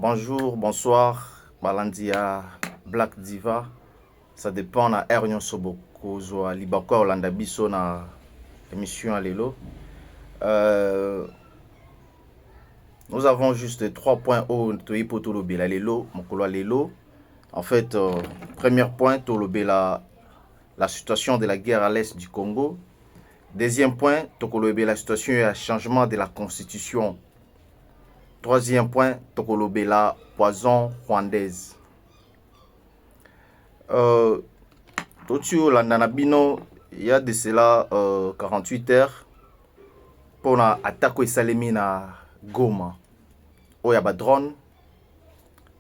Bonjour, bonsoir, Balandia, Black Diva. Ça dépend na Ernion Soboko, Zoa, Libako, Olanda Biso na émission à Lelo. Nous avons juste 3 points au Toipo Tolobela Lelo, Mokolo Lelo. En fait, premier point, Tolobela, la situation de la guerre à l'est du Congo. Deuxième point, Tolobela, la situation et le changement de la constitution. Troisième point, Tokolobela, poison rwandaise. Totio Landanabino, il y a de cela 48 heures pour l'attaque Salemi na Goma. Où il y a des drones,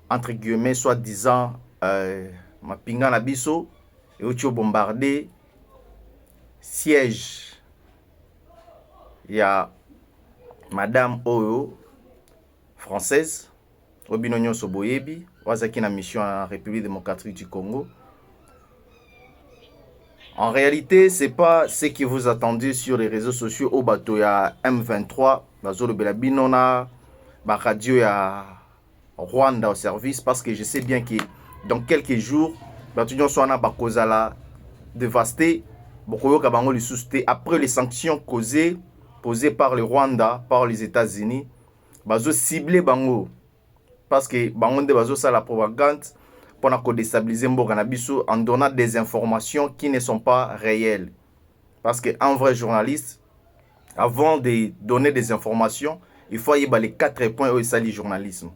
entre guillemets, soi-disant, Mapinga Nabiso, et où tu as bombardé siège. Il y a Madame Oyo, française, Obinonyo Soboyebi, Wazaki na mission en République démocratique du Congo. En réalité, ce n'est pas ce que vous attendez sur les réseaux sociaux au bateau. Il y a M23, Bazolo Belabinona, radio ya Rwanda au service, parce que je sais bien que dans quelques jours, Batunion Soana Bakozala dévasté, Bokoyo Kabango le après les sanctions posées par le Rwanda, par les États-Unis. Bazo ciblé bango parce que bango de bazo ça la propagande pour déstabiliser Mboka na biso en donnant des informations qui ne sont pas réelles. Parce qu'un vrai journaliste, avant de donner des informations, il faut y avoir les 4 points où il s'agit du journalisme.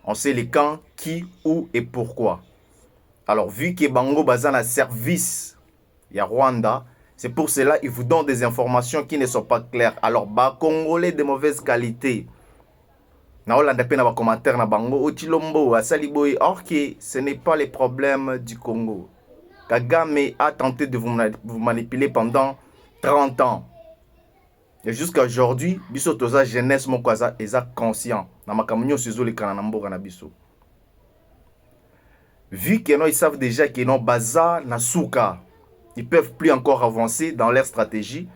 On sait les quand, qui, où et pourquoi. Alors vu que bango bazan a service il y a Rwanda, c'est pour cela qu'ils vous donnent des informations qui ne sont pas claires. Alors bah Congolais de mauvaise qualité. Or que ce n'est pas les problèmes du Congo. Kagame a tenté de vous manipuler pendant 30 ans. Et jusqu'à aujourd'hui, biso toza jeunesse mon kwaza eza conscient. Na makamunyo sizo le kana mboka na biso. Vu que ils savent déjà que non baza na souka, ils peuvent plus encore avancer dans leur stratégie.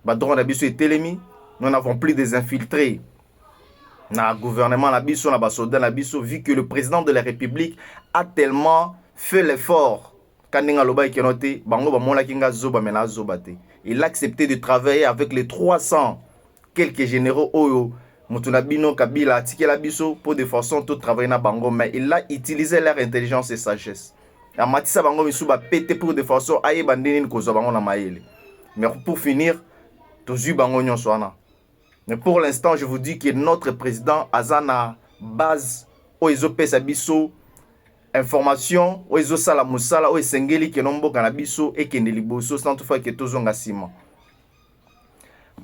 Badron na biso et telemi, nous n'avons plus des infiltrés. Na gouvernement na biso na basoda na biso, vu que le président de la République a tellement fait l'effort il a accepté de travailler avec les 300 quelques généraux Oyo Mutunabino Kabila Tikela biso pour de façon tout travailler na bango, mais il a utilisé leur intelligence et sagesse. A matisa bango misuba pété pour de façon aye bandini kozo bango na maele. Mais pour finir, tozu bango nyonswana. Mais pour l'instant, je vous dis que notre président Azana base Oizope Sabiso information Oizosala Musala Oisengeli Kenombo Kanabiso et Kendeliboso sans toutefois que Tozonga Sima.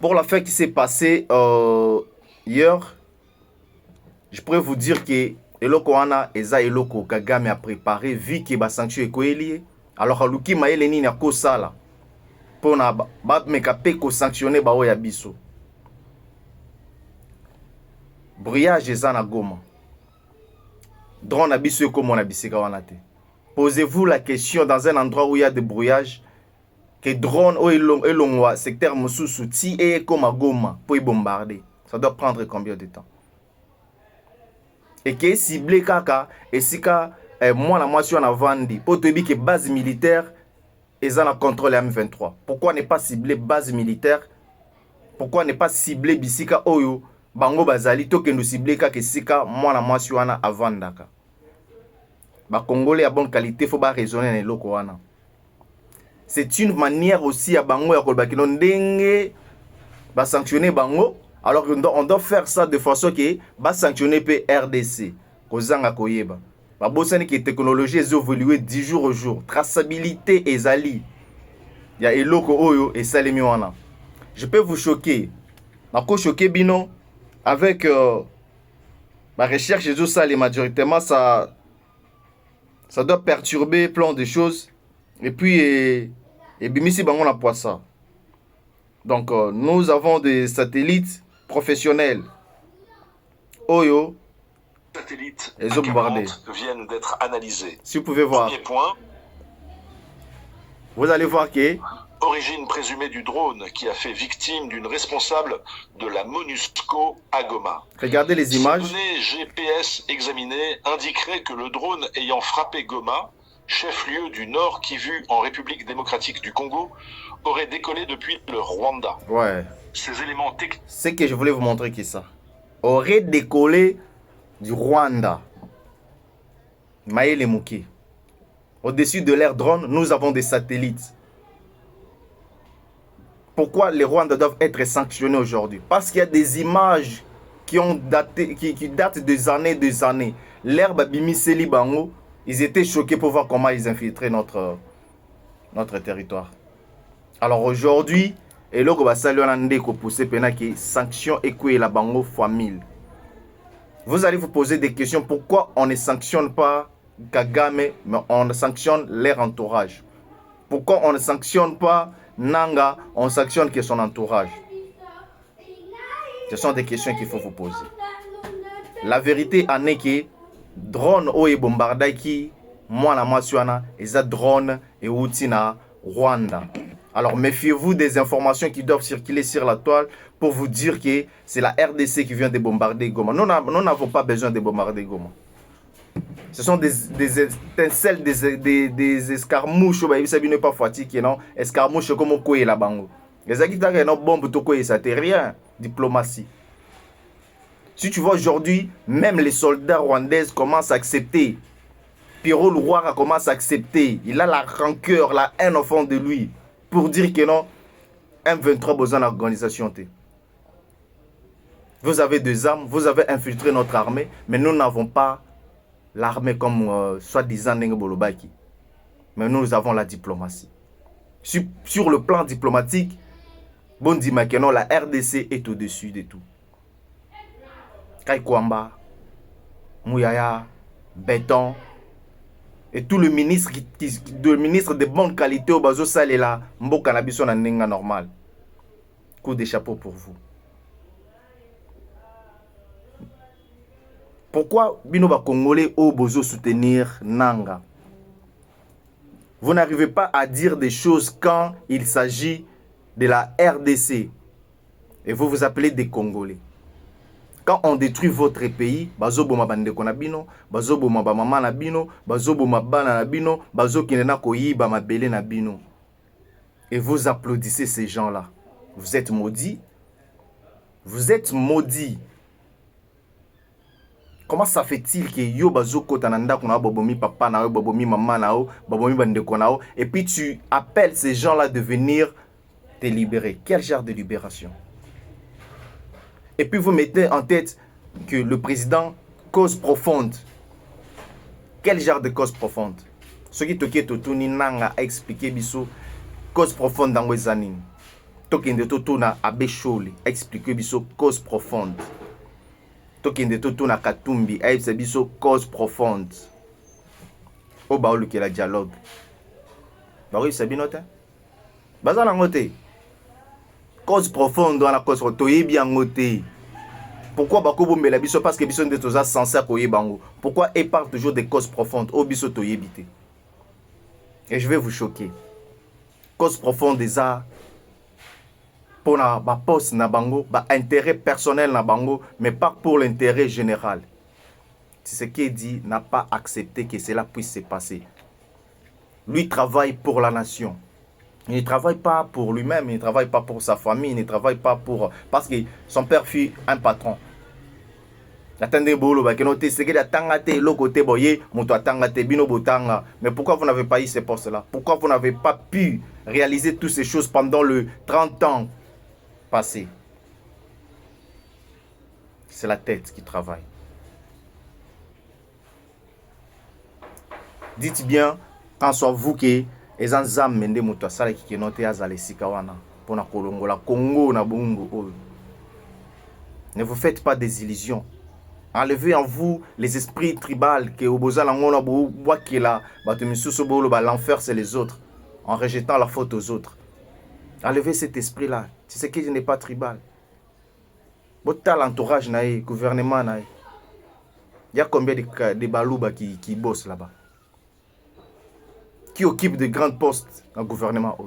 Pour l'affaire qui s'est passée hier, je pourrais vous dire que Eloko Ana Eza Eloko Kagame a préparé vu que ba sanction ekoeli. Alors Luki Maele ni na ko sala pour na ba mekape ko sanctionner ba oya biso. Brouillage eza na Goma. Drone abiso comme on abisika wanate. Posez-vous la question dans un endroit où il y a des brouillages que drone ou elongwa secteur mususu ti et comme à Goma pour y bombarder. Ça doit prendre combien de temps? Et que ciblé kaka et sika moi la moitié en vandi pour te dire que base militaire eza na contrôle M23. Pourquoi ne pas cibler base militaire? Pourquoi ne pas cibler bisika oyo bango bazali to kendo ciblé kaka sika mwana mwasi wana avandaka. Ba Congolais à bonne qualité faut pas raisonner na eloko wana. C'est une manière aussi à bango ya kolba kino ndenge ba sanctionner bango, alors on doit faire ça de façon que ba sanctionner pe RDC kozanga koyeba. Ba bosani que technologie est évoluée 10 jours au jour, traçabilité ezali. Ya eloko oyo et salemi wana. Je peux vous choquer. Nako choquer bino avec ma recherche et tout ça, les majoritairement, ça doit perturber plein de choses. Et puis, et bimisi bangon la poissa. Donc, nous avons des satellites professionnels. Oyo. Satellites les bombardés viennent d'être analysés. Si vous pouvez voir. Premier point. Vous allez voir que Origine présumée du drone qui a fait victime d'une responsable de la MONUSCO à Goma. Regardez les images. Ces données GPS examinées indiqueraient que le drone ayant frappé Goma, chef-lieu du Nord Kivu en République démocratique du Congo, aurait décollé depuis le Rwanda. Ouais. Ces éléments techniques... Ce que je voulais vous montrer qui ça. Aurait décollé du Rwanda. Maël Mouki. Au-dessus de l'air drone, nous avons des satellites. Pourquoi les Rwandais doivent être sanctionnés aujourd'hui? Parce qu'il y a des images qui datent des années. L'herbe Bimiseli Bango, ils étaient choqués pour voir comment ils infiltraient notre territoire. Alors aujourd'hui, et là, on va saluer pousser penaki sanction et la Bango fois 1000. Vous allez vous poser des questions. Pourquoi on ne sanctionne pas Kagame, mais on sanctionne leur entourage? Pourquoi on ne sanctionne pas Nanga, on sanctionne que son entourage? Ce sont des questions qu'il faut vous poser. La vérité en est que drone ou bombardé qui moi na masuana et drone et outina Rwanda. Alors méfiez-vous des informations qui doivent circuler sur la toile pour vous dire que c'est la RDC qui vient de bombarder Goma. Nous n'avons pas besoin de bombarder Goma. Ce sont des étincelles, des escarmouches. Ça n'est pas fatigué, non? Escarmouches comme on couille la bango. Les agiteurs qui ont une bombe, ça n'est rien. Diplomatie. Si tu vois aujourd'hui, même les soldats rwandais commencent à accepter. Pierrot Louara commence à accepter. Il a la rancœur, la haine au fond de lui. Pour dire que non, M23 a besoin d'organisation. Vous avez des armes, vous avez infiltré notre armée, mais nous n'avons pas l'armée comme soi-disant Nengebolobaki. Mais nous avons la diplomatie. Sur le plan diplomatique, Bondi Makeno, la RDC est au-dessus de tout. Kaikwamba, Mouyaya, Béton, et tout le ministre de bonne qualité au bazo salela, Mboka Nabiso na nenga normal. Coup de chapeau pour vous. Pourquoi Binoba Congolais au bozo soutenir Nanga? Vous n'arrivez pas à dire des choses quand il s'agit de la RDC. Et vous vous appelez des Congolais. Quand on détruit votre pays, bazo boma bande konabino, bazo boma ba mama nabino, bazo boma bana nabino, bazo kinena koyiba mabele nabino. Et vous applaudissez ces gens-là. Vous êtes maudits. Vous êtes maudits. Comment ça fait-il que yo bazo kotananda kuna bobomi papa na bobomi mama na bobomi bande konao, et puis tu appelles ces gens-là de venir te libérer? Quel genre de libération? Et puis vous mettez en tête que le président cause profonde. Quel genre de cause profonde? Ce qui toque totuni nanga a expliqué biso cause profonde dans les années. Tokende totuna abesholi a expliqué biso cause profonde. Tokende totuna katumbi a expliqué biso cause profonde. O baolu ke la dialogue. Ba oui sabinote. Bazana ngote. Cause profonde dans la cause toyebi angote. Pourquoi Bakobo Mbela biso? Parce que biso nde toza censé koyebango. Pourquoi il parle toujours des causes profondes? O biso toyebite. Et je vais vous choquer. Cause profonde des arts pour na ba poste na bango, ba intérêt personnel na bango, mais pas pour l'intérêt général. C'est ce qu'il dit, n'a pas accepté que cela puisse se passer. Lui travaille pour la nation. Il ne travaille pas pour lui-même, il ne travaille pas pour sa famille, il ne travaille pas pour... Parce que son père fut un patron. Mais pourquoi vous n'avez pas eu ces postes-là? Pourquoi vous n'avez pas pu réaliser toutes ces choses pendant le 30 ans passés? C'est la tête qui travaille. Dites bien, quand soit vous qui les enzam mende moto sala ki kenote azale sikawana pona kolongola Congo na bungu. Ne vous faites pas des illusions. Enlevez en vous les esprits tribaux que obozala ngona bo wakela bato misusu bolo ba l'enfer c'est les autres en rejetant la faute aux autres. Enlevez cet esprit là. C'est ce qui n'est pas tribal. Votre l'entourage nae, gouvernement nae. Il y a combien de balouba qui bossent là-bas? Qui occupe de grands postes dans le gouvernement.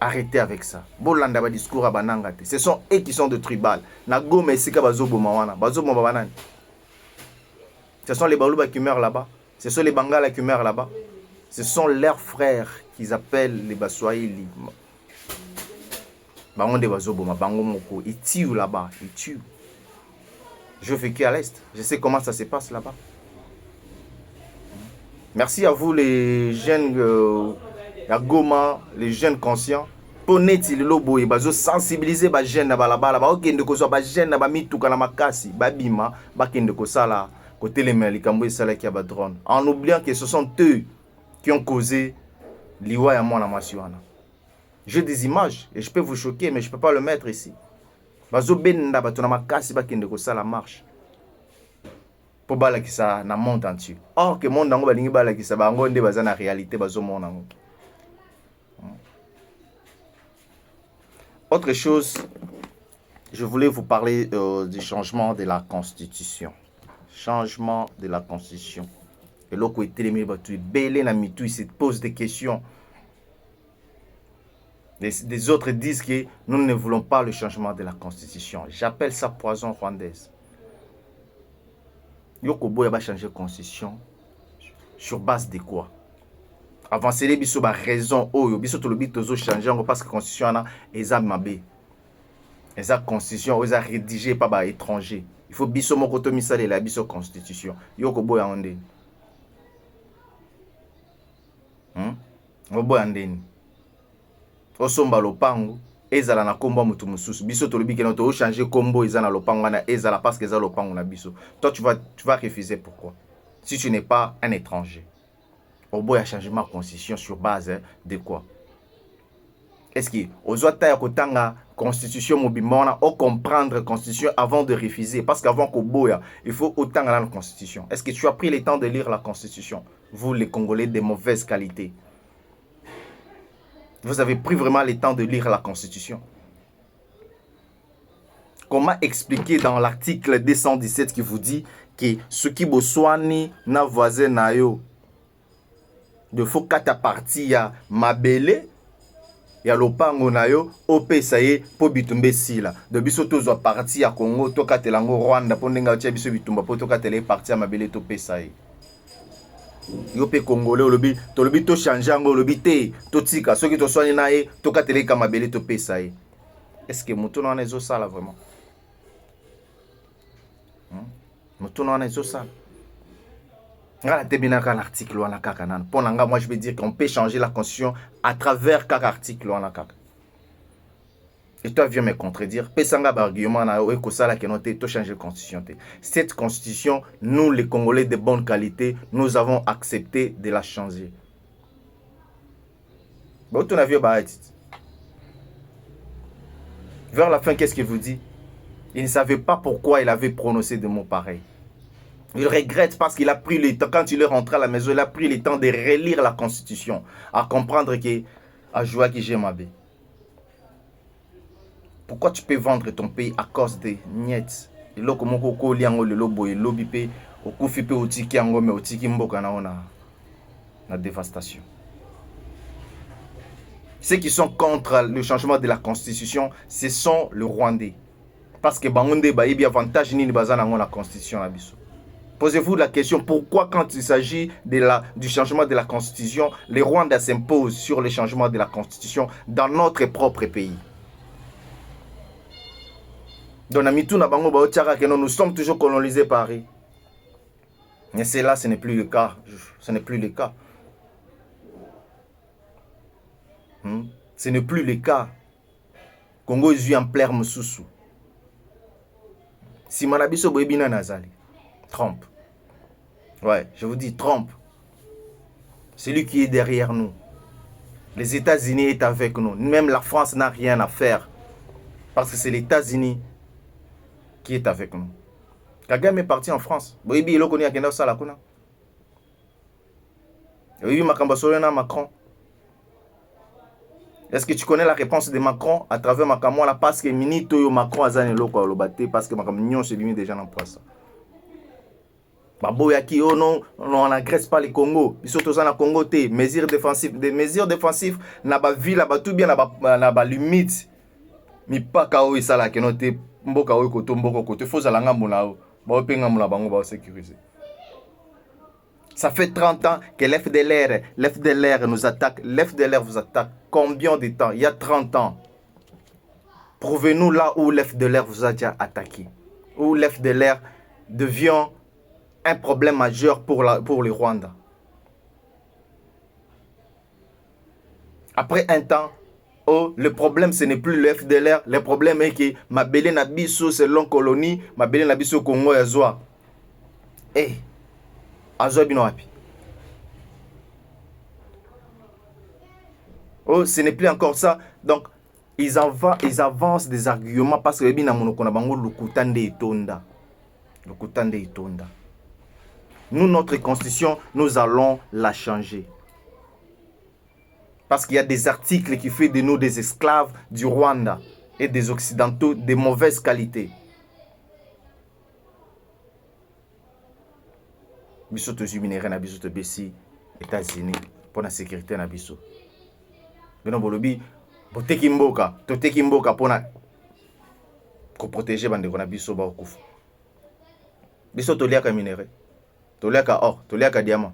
Arrêtez avec ça. Bolanda ba discours à banangate. Ce sont eux qui sont de tribal. Na Goma esika bazobo mawana. Bazobo mabanani. Ce sont les Balouba qui meurent là-bas. Ce sont les Bangala qui meurent là-bas. Ce sont leurs frères qu'ils appellent les Baswahili. Bangonde bazobo ma bango moko. Ils tuent là-bas. Ils tuent. Je vécu à l'Est. Je sais comment ça se passe là-bas. Merci à vous les jeunes à Goma, les jeunes conscients. Pour neti le lobo et bazo sensibiliser ba jeunes na balabala ba okende ko so ba jeunes na ba mituka na makasi ba bima ba kende ko sala côté les mains likambo sala ki ba drone en oubliant que ce sont eux qui ont causé liwa ya mwana masiwana. J'ai des images et je peux vous choquer mais je peux pas le mettre ici. Bazo benda ba tona makasi ba kende ko sala marche. Pour bala ki sa na monde entier. Or que monde ngo ba lingi bala ki sa ba ngo nde baza na réalité bazo mona ngo. Autre chose, je voulais vous parler du changement de la Constitution. Changement de la Constitution. Et là, quand il se pose des questions. Des autres disent que nous ne voulons pas le changement de la Constitution. J'appelle ça poison rwandaise. Yokobo va changer la Constitution sur base de quoi? Avancer les biso ba raison oyo biso to lobi tozo changer parce que constitution ana eza mabe. Eza constitution oza rédigé par ba étranger. Il faut biso moko to misale la biso constitution. Yoko boya onde. Boya ndeni. Osomba lopango ezala na kombo mutu mususu. Biso to lobi ke to changer kombo eza na lopango na ezala parce que eza lopango na biso. Toi tu vas refuser pourquoi? Si tu n'es pas un étranger. Au bout, il y a changement de constitution sur base de quoi? Est-ce que aux autres la constitution mobimona ou comprendre la constitution avant de refuser? Parce qu'avant qu'au bout, il faut autant la constitution. Est-ce que tu as pris le temps de lire la constitution? Vous, les Congolais de mauvaise qualité. Vous avez pris vraiment le temps de lire la constitution? Comment expliquer dans l'article 217 qui vous dit que ce qui boswani na voisin na yo de faut kata parti ya mabele ya lopango na yo opesa ye po bitumbe sila de biso tozwa parti ya Congo to katelango Rwanda po ndenga tia biso bitumba po to katele parti ya mabele to pesa ye yo pe Congolais olobi to lobi to changer ngo lobi te to tika soki to soigner na ye to katele ka mabele to pesa ye. Est-ce que mutu na ezo sala vraiment? Mutu na ezo sala. L'article moi je veux dire qu'on peut changer la constitution à travers chaque article. Et toi viens me contredire. Cette constitution, nous les Congolais de bonne qualité, nous avons accepté de la changer. Vers la fin, qu'est-ce qu'il vous dit? Il ne savait pas pourquoi il avait prononcé des mots pareils. Il regrette parce qu'il a pris le temps, quand il est rentré à la maison, il a pris le temps de relire la Constitution, à comprendre que à joie qui j'aime abbé. Pourquoi tu peux vendre ton pays à cause des niettes? Et là, comment on liango le lobo et lobipe, au kufipe au tiki ango mais au tiki mboka na la dévastation. Ceux qui sont contre le changement de la Constitution, ce sont les Rwandais. Parce que Bangonde baïbi avantage ni bazana la Constitution abisso. Posez-vous la question, pourquoi quand il s'agit du changement de la Constitution, les Rwandais s'imposent sur le changement de la Constitution dans notre propre pays? Donc, nous sommes toujours colonisés par Paris. Mais là, ce n'est plus le cas. Ce n'est plus le cas. Ce n'est plus le cas. Congo est en plein Moussoussou. Si Manabiso Boebina Nazali, Trump. Ouais, je vous dis, Trump, c'est lui qui est derrière nous. Les États-Unis sont avec nous. Même la France n'a rien à faire. Parce que c'est les États-Unis qui est avec nous. Kagame est parti en France. Boibi, il connaît Agenda Salakuna. Oui, Macron. Est-ce que tu connais la réponse de Macron à travers Macron là? Parce que Minito Macron a zane loko alobate parce que Macron c'est lui déjà en poisson. Baboyaki, oh non, on n'agresse pas le Congo. Ils sont tous en Congo, mesures défensives. Des mesures défensives, n'a pas ville, n'a pas tout bien, n'a pas limite. Mais pas kao et ça là, que noté, mboka ou koto, mboka koto, faut ça l'anga mouna, ba penga mouna bango ba sécuriser. Ça fait 30 ans que l'FDLR nous attaque, l'FDLR vous attaque. Combien de temps? Il y a 30 ans. Prouvez-nous là où l'FDLR vous a déjà attaqué. Où l'FDLR devient un problème majeur pour le Rwanda. Après un temps, oh, le problème ce n'est plus le FDLR, le problème est que Mabele Nabiso c'est long colonie, Mabele Nabiso Congo Yazwa. Eh, Azwa bino wapi. Oh, ce n'est plus encore ça. Donc, ils avancent des arguments parce que bina monoko na bango lukutande itonda. Lukutande itonda. Nous, notre constitution, nous allons la changer. Parce qu'il y a des articles qui font de nous des esclaves du Rwanda et des Occidentaux de mauvaise qualité. Biso to juminere na biso to besi États-Unis pour la sécurité na biso. Bino bolobi boteki mboka, toteki mboka pona ko protéger bandeko na biso ba okufa. Biso to liaka minere. Toliaka or, toliaka diamant.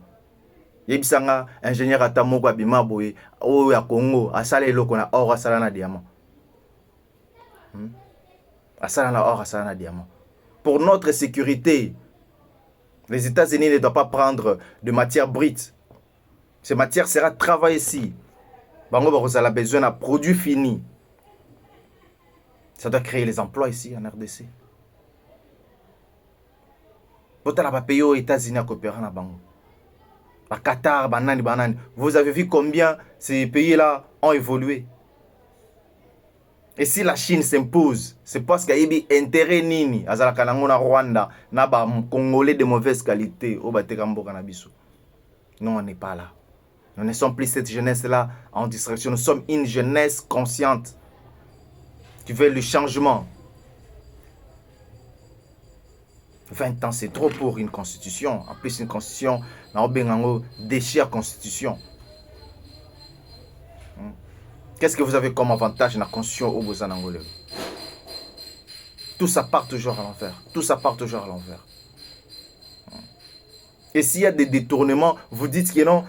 Yebisanga ingénieur atamoko abima boye o ya Congo asala eloko na or asala na diamant. Asala na or asala na diamant. Pour notre sécurité, les États-Unis ne doivent pas prendre de matière brute. Ces matières sera travaillée ici. Bango ba a besoin d'un produit fini. Ça doit créer les emplois ici en RDC. Aux États-Unis à coopérer na bango. À Qatar, banani. Vous avez vu combien ces pays-là ont évolué. Et si la Chine s'impose, c'est parce qu'il y a intérêt nini. Azala kanango na Rwanda, na ba Congolais de mauvaise qualité au Batekambo Kanabiso. Non, on n'est pas là. Nous ne sommes plus cette jeunesse-là en distraction. Nous sommes une jeunesse consciente qui veut le changement. 20 ans, c'est trop pour une constitution. En plus, une constitution, déchire constitution. Qu'est-ce que vous avez comme avantage dans la constitution au Bozanangolais? Tout ça part toujours à l'envers. Tout ça part toujours à l'envers. Et s'il y a des détournements, vous dites que non,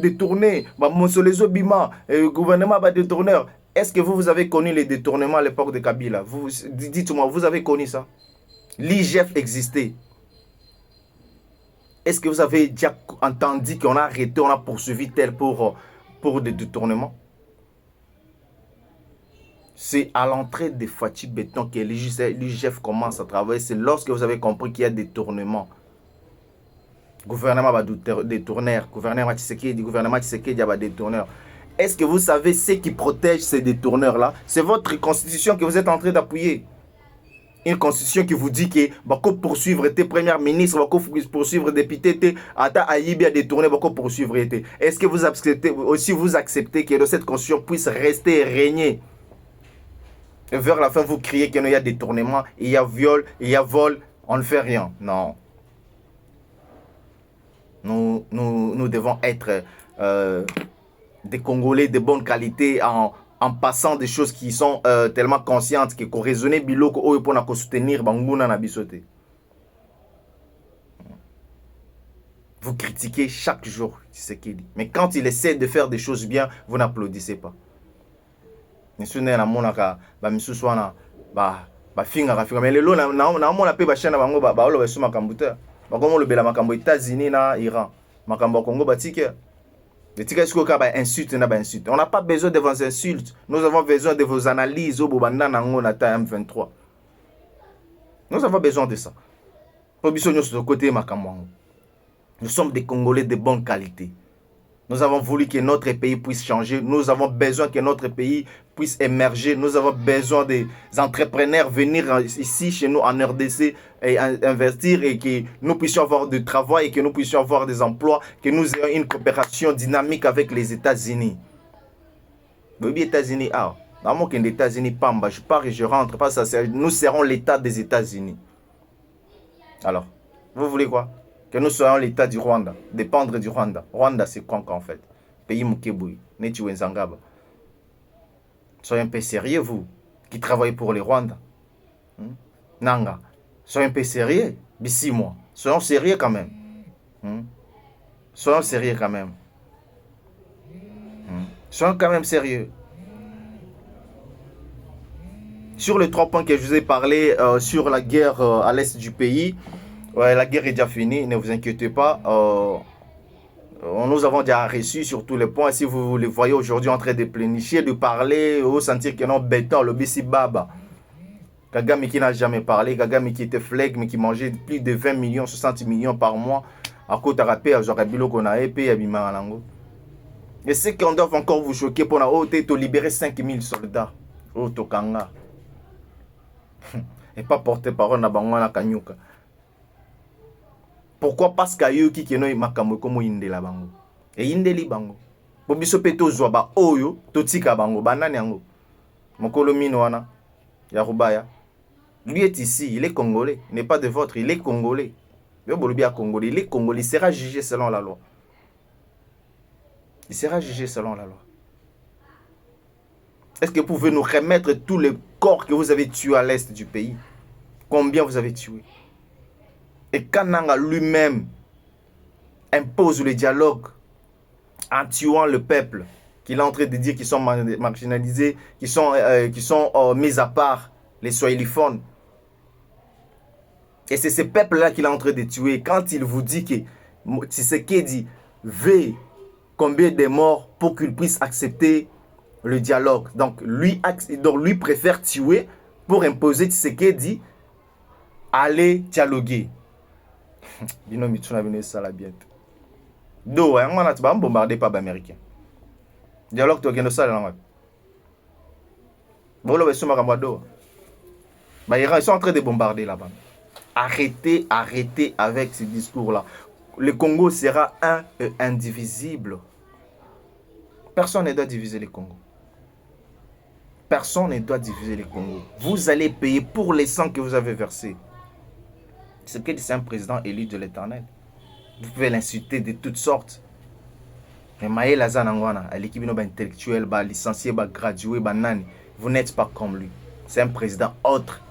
détourner, le gouvernement va détourner. Est-ce que vous avez connu les détournements à l'époque de Kabila? Dites-moi, vous avez connu ça? L'IGF existait. Est-ce que vous avez déjà entendu qu'on a arrêté, on a poursuivi tel pour des détournements? C'est à l'entrée de Fatih Béton que l'IGF commence à travailler. C'est lorsque vous avez compris qu'il y a des détournements. Gouvernement va détourner. Gouvernement Tshisekedi va détourner. Est-ce que vous savez ce qui protège ces détourneurs-là? C'est votre constitution que vous êtes en train d'appuyer. Une constitution qui vous dit que bako poursuivre tes premiers ministres, bako poursuivre députés, ata ayibi a détourné, bako poursuivre tes. Est-ce que vous acceptez que cette constitution puisse rester et régner? Et vers la fin, vous criez qu'il y a détournement, il y a viol, il y a vol, on ne fait rien. Non. Nous devons être des Congolais de bonne qualité en passant des choses qui sont tellement conscientes que raisonner biloko oyo pour na soutenir banguna na bisote. Vous critiquez chaque jour ce qu'il dit. Mais quand il essaie de faire des choses bien, vous n'applaudissez pas. Monsieur na monaka ba misuswana ba finga mais lelo na mona pe ba chana bango ba olo ba suma kambuta. Ba komo le bela makambo États-Unis na Iran. Makambo Congo batike. On n'a pas besoin de vos insultes. Nous avons besoin de vos analyses au Bobanda Nango Nata M23. Nous avons besoin de ça. Nous sommes des Congolais de bonne qualité. Nous avons voulu que notre pays puisse changer. Nous avons besoin que notre pays puisse émerger. Nous avons besoin des entrepreneurs venir ici chez nous en RDC et investir et que nous puissions avoir du travail et que nous puissions avoir des emplois, que nous ayons une coopération dynamique avec les États-Unis. Les États-Unis, dans les États-Unis, Pamba, je pars et je rentre. Nous serons l'État des États-Unis. Alors, vous voulez quoi? Que nous soyons l'État du Rwanda, dépendre du Rwanda. Rwanda, c'est quoi en fait? Pays Mukebui, Neti Wenzangaba. Soyez un peu sérieux, vous, qui travaillez pour les Rwandais. Nanga, soyez un peu sérieux. D'ici moi, soyons sérieux quand même. Soyons sérieux quand même. Soyons quand même sérieux. Sur les 3 points que je vous ai parlé, sur la guerre à l'est du pays, la guerre est déjà finie, ne vous inquiétez pas. Nous avons déjà reçu sur tous les points. Si vous les voyez aujourd'hui en train de plénifier, de parler, vous sentir que non, béton, le bissi baba. Kagame qui n'a jamais parlé, Kagame qui était flegme, mais qui mangeait plus de 20 millions, 60 millions par mois. À côté de la paix, qu'on a épée, et c'est qu'on doit encore vous choquer pour libérer 5000 soldats. Oh, Tokanga. Et pas porter parole na bango na kanyuka. Pourquoi? Parce qu'il y a eu qui est makambo comme indela bango. Et indeli bango. Bobiso peto zoba oyo totika bango banani yango. Mokolo mino wana ya Rubaya. Lui est ici, il est congolais, il n'est pas de votre, il est congolais. Le bolobia congolais, il est congolais, il sera jugé selon la loi. Il sera jugé selon la loi. Est-ce que vous pouvez nous remettre tous les corps que vous avez tués à l'est du pays? Combien vous avez tué? Et Kananga lui-même impose le dialogue en tuant le peuple, qu'il est en train de dire qu'ils sont marginalisés, qu'ils sont mis à part, les swahiliphones. Et c'est ce peuple-là qu'il est en train de tuer. Quand il vous dit que Tshisekedi veut combien de morts pour qu'il puisse accepter le dialogue. Donc lui préfère tuer pour imposer Tshisekedi aller dialoguer. Bino mituna bino sala bientôt. Do on a pas bombardé par les Américains. Dialogue to gendo sala na. Bolo besuma kamado. Ils sont en train de bombarder là-bas. Arrêtez avec ce discours-là. Le Congo sera un et indivisible. Personne ne doit diviser le Congo. Personne ne doit diviser le Congo. Vous allez payer pour les sangs que vous avez versés. Ce que c'est un président élu de l'Éternel. Vous pouvez l'insulter de toutes sortes. Mais Maël Azanangwana, l'équipe intellectuelle, licencié, gradué, nani, vous n'êtes pas comme lui. C'est un président autre.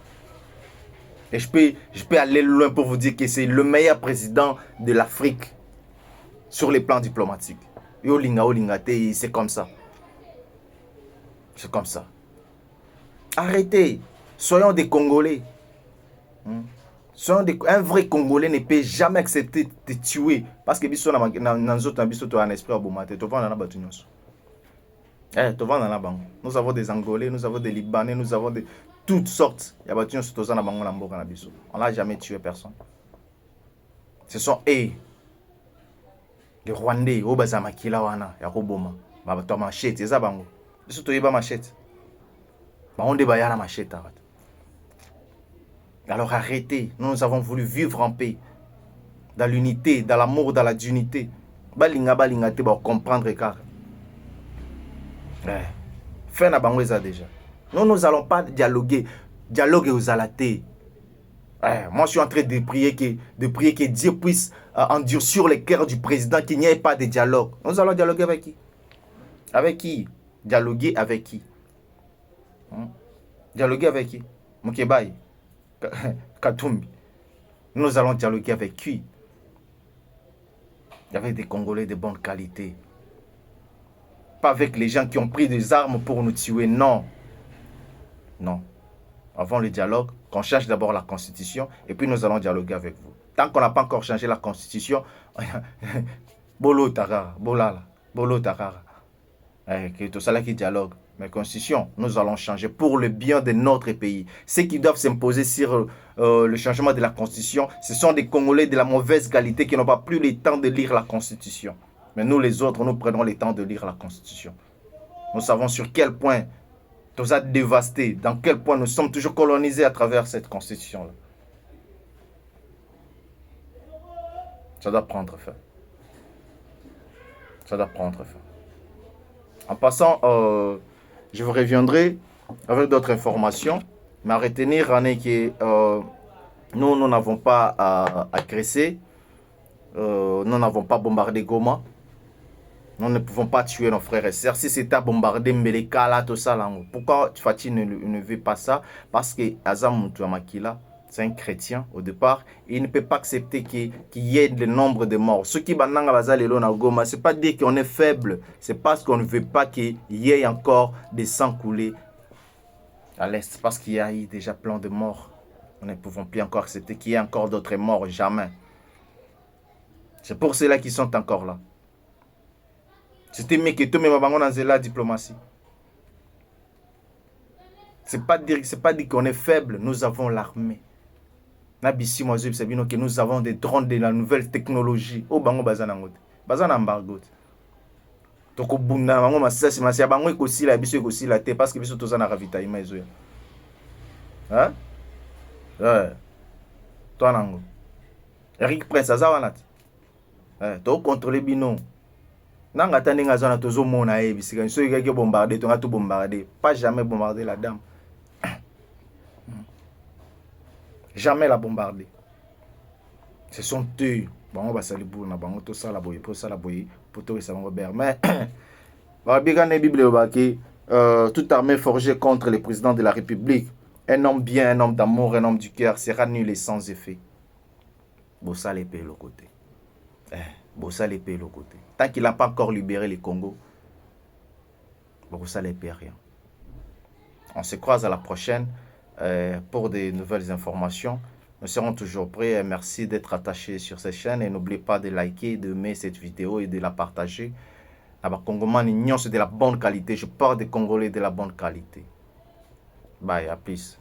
Et je peux aller loin pour vous dire que c'est le meilleur président de l'Afrique sur les plans diplomatiques. C'est comme ça. C'est comme ça. Arrêtez. Soyons des Congolais. Un vrai Congolais ne peut jamais accepter de tuer. Parce que nous avons des Angolais, nous avons des Libanais, nous avons de toutes sortes. On n'a jamais tué personne. Ce sont eux. Les Rwandais, machette, machette. Alors arrêtez. Nous avons voulu vivre en paix, dans l'unité, dans l'amour, dans la dignité. Comprendre car. Fin na bangweza déjà. Nous allons pas dialoguer. Dialogue aux alatés. Moi je suis en train de prier que Dieu puisse endurcir les cœurs du président, qu'il n'y ait pas de dialogue. Nous allons dialoguer avec qui? Avec qui? Dialoguer avec qui? Dialoguer avec qui? Mukebai, Katumbi. Nous allons dialoguer avec qui? Avec des Congolais de bonne qualité. Pas avec les gens qui ont pris des armes pour nous tuer. Non. Non. Avant le dialogue, qu'on change d'abord la constitution et puis nous allons dialoguer avec vous. Tant qu'on n'a pas encore changé la constitution, bolo takara, bolala, bolo takara. Que tout ça qui dialogue. Mais constitution, nous allons changer pour le bien de notre pays. Ceux qui doivent s'imposer sur le changement de la constitution, ce sont des Congolais de la mauvaise qualité qui n'ont pas plus le temps de lire la constitution. Mais nous les autres, nous prenons le temps de lire la constitution. Nous savons sur quel point tout ça dévasté, dans quel point nous sommes toujours colonisés à travers cette constitution-là. Ça doit prendre fin. Ça doit prendre fin. En passant, je vous reviendrai avec d'autres informations, mais à retenir, que nous n'avons pas agressé nous n'avons pas bombardé Goma. Nous ne pouvons pas tuer nos frères et sœurs. Si c'était à bombarder Mbeleka, là, tout ça, là, pourquoi Fatih ne veut pas ça? Parce que Azam Makila, c'est un chrétien au départ. Et il ne peut pas accepter qu'il y ait le nombre de morts. Ceux qui bananga bazalelo na Goma, c'est pas dire qu'on est faible. C'est parce qu'on ne veut pas qu'il y ait encore des sangs coulés à l'est. Parce qu'il y a eu déjà plein de morts. Nous ne pouvons plus encore accepter qu'il y ait encore d'autres morts. Jamais. C'est pour ceux-là qui sont encore là. C'était mieux que tout, mais dans la diplomatie. C'est pas dire qu'on est faible. Nous avons l'armée. Que nous avons des drones de la nouvelle technologie. Oh, bango bazanangote. Bazana embargo. Toko bunda bango masasi masia bango ekosi la biso ekosi la te parce que biso tozana ravitaillement ezo. Hein? Ouais. Toi nango. Eric Prince azawanat. To contrôler bino. Nanga tande ngazana tozo mona e bisika so yeke bombarder to ngatu bombarder. Pas jamais bombarder la dame. Jamais la bombarder. Ce sont eux. Bon, on va saluer pour na bango to sala boye, pour sala boye, pour to ça Robert. Mais va bien la Bible obaki toute armée forgée contre le président de la République, un homme bien, un homme d'amour, un homme du cœur sera nul et sans effet. Bossa l'épée le côté. Bossa l'épée le côté. Tant qu'il n'a pas encore libéré le Congo, Bossa l'épée rien. On se croise à la prochaine pour de nouvelles informations. Nous serons toujours prêts. Merci d'être attachés sur cette chaîne et n'oubliez pas de liker, d'aimer cette vidéo et de la partager. C'est de la bonne qualité. Je parle des Congolais de la bonne qualité. Bye, à plus.